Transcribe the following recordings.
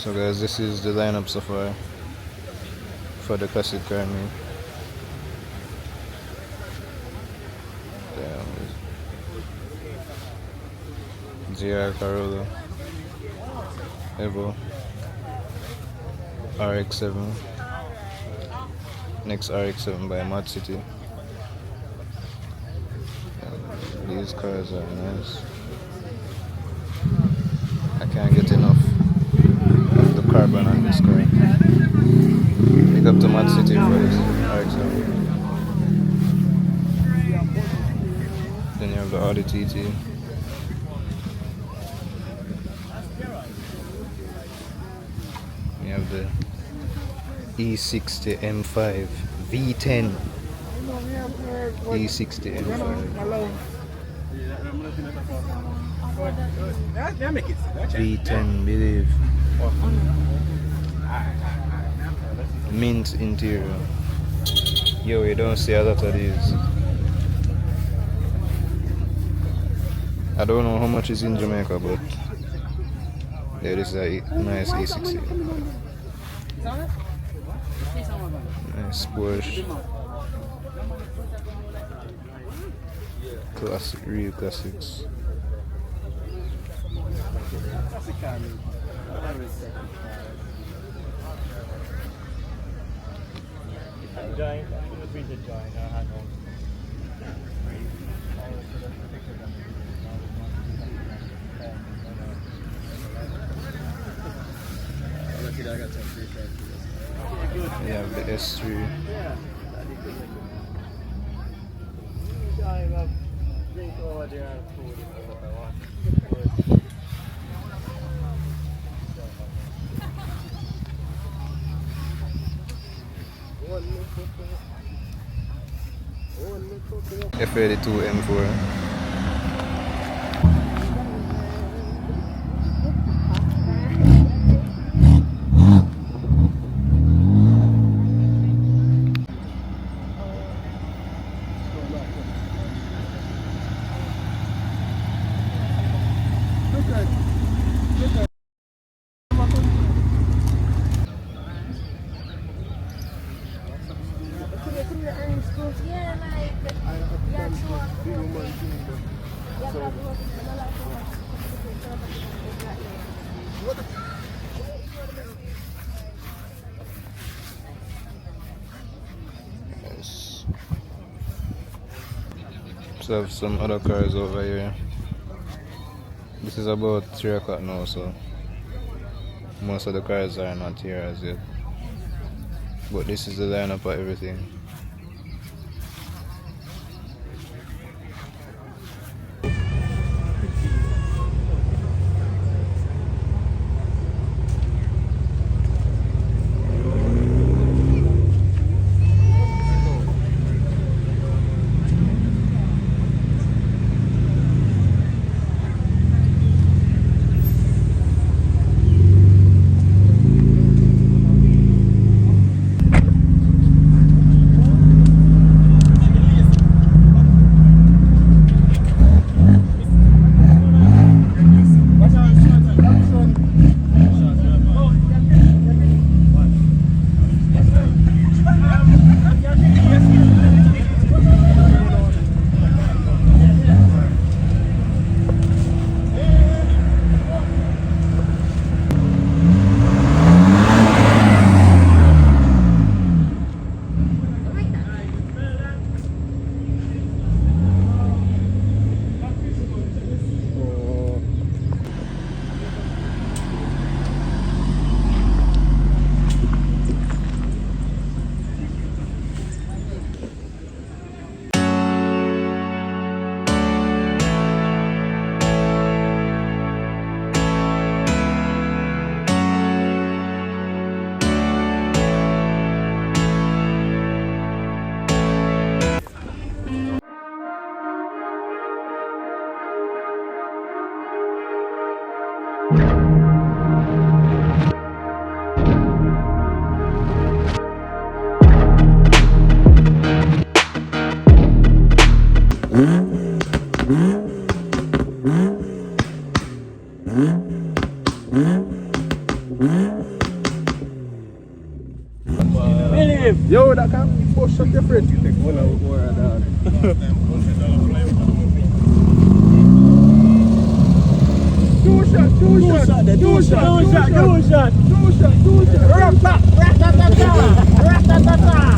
So guys, this is the lineup so far for the classic car meet. GR Corolla, Evo, RX-7, next RX-7 by Mod City. These cars are nice. I can't get enough of the carbon on this car. Pick up to Mod City for this RX-7. Then you have the Audi TT. You have the E60 M5 V10 E60 M5 V10 believe mint interior. Yo, you don't see a lot of these. I don't know how much is in Jamaica, but yeah, this is a nice E60. Nice Porsche. Classic, real classics. Yeah, the S3. F82 M4. Yes. So have some other cars over here. This is about 3 o'clock now, so most of the cars are not here as yet. But this is the lineup of everything. Yo, that can push up different. You take one out more of that. Two shot. Rat-ta-ta-ta.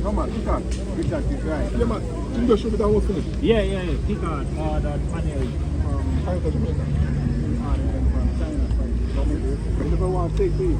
No man, pick on. Richard is right. Yeah man, you just show me that whole finish. Yeah. Pick on that panel From China. I never want to take these.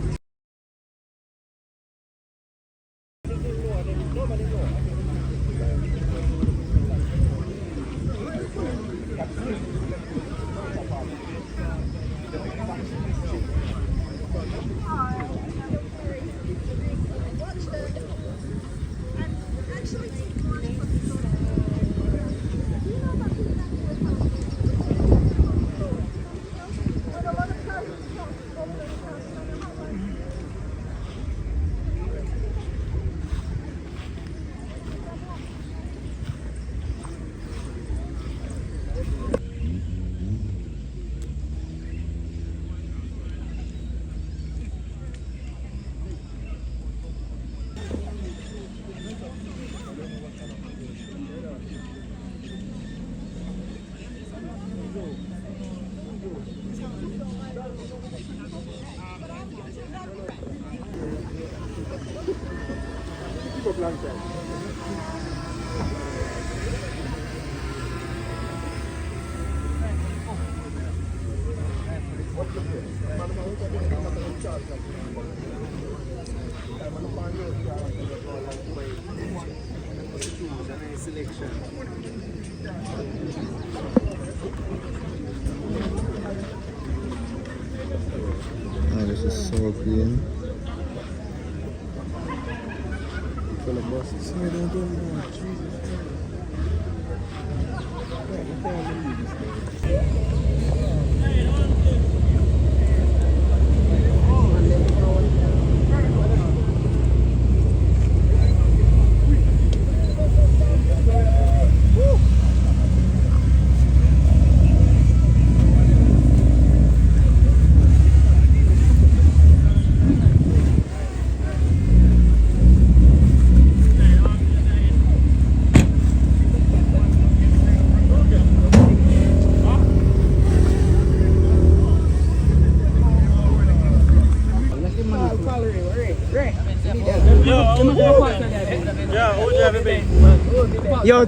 Oh, this is so clean. Full of buses. Yo.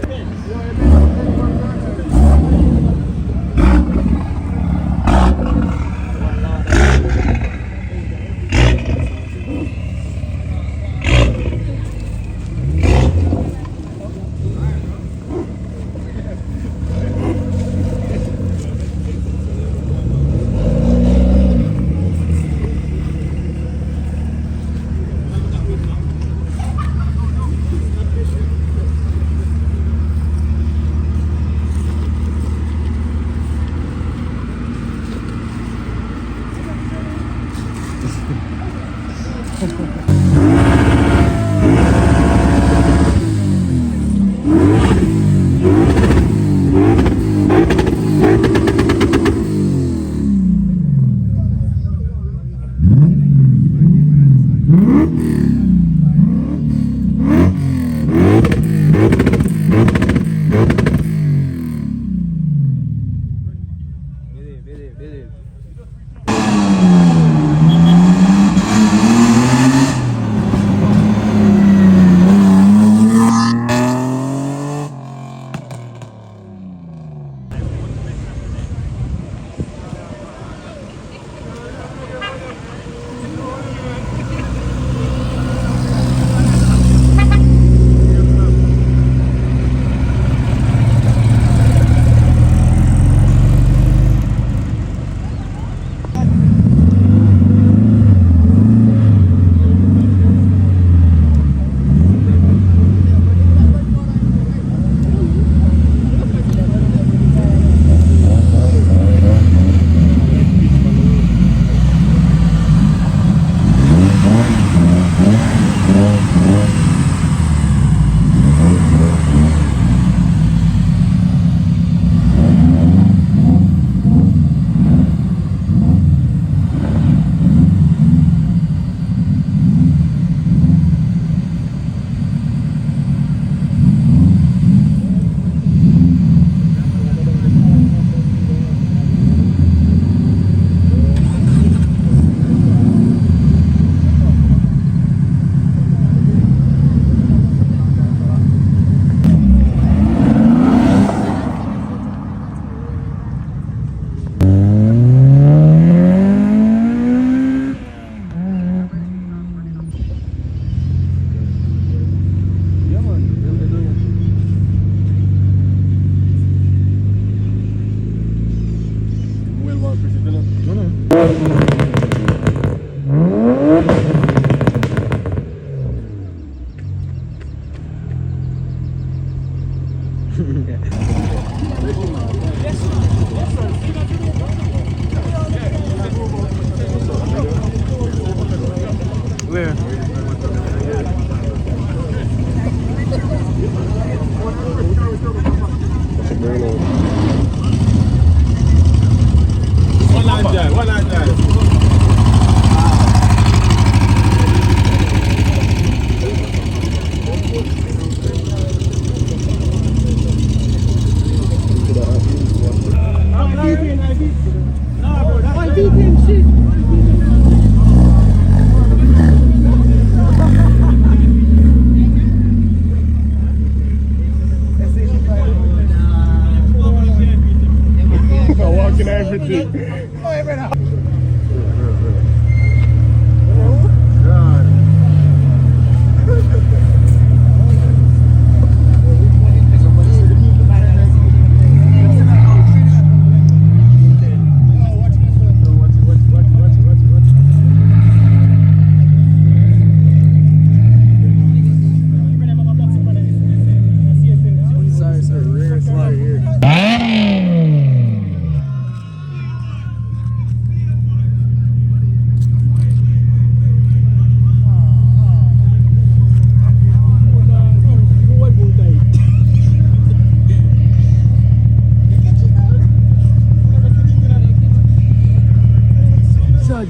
I'm walking everything.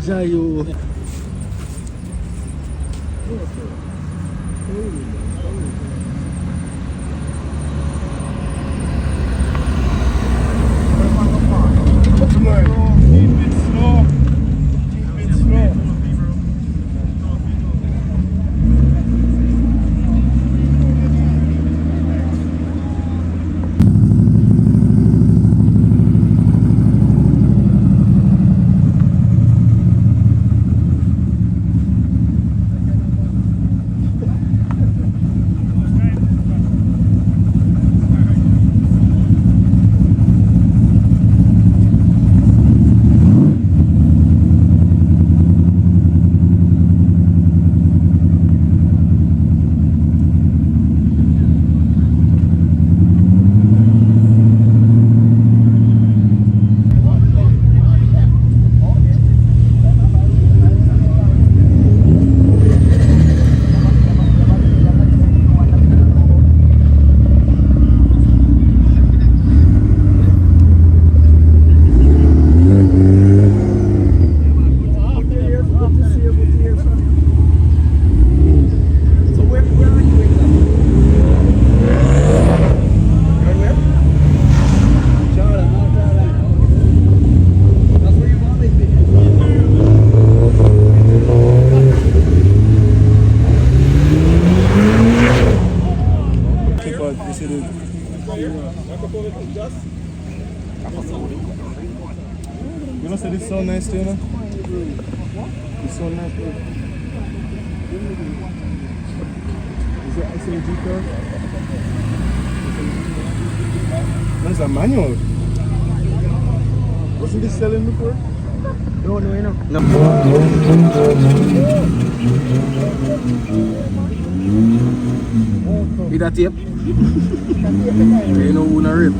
Jayo. You know, say this is so nice too, you know? It's so nice. Is it SAG car? That's a manual. Wasn't this selling before? No, no, no. With that tape? You know who na rip.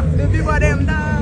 The people them down.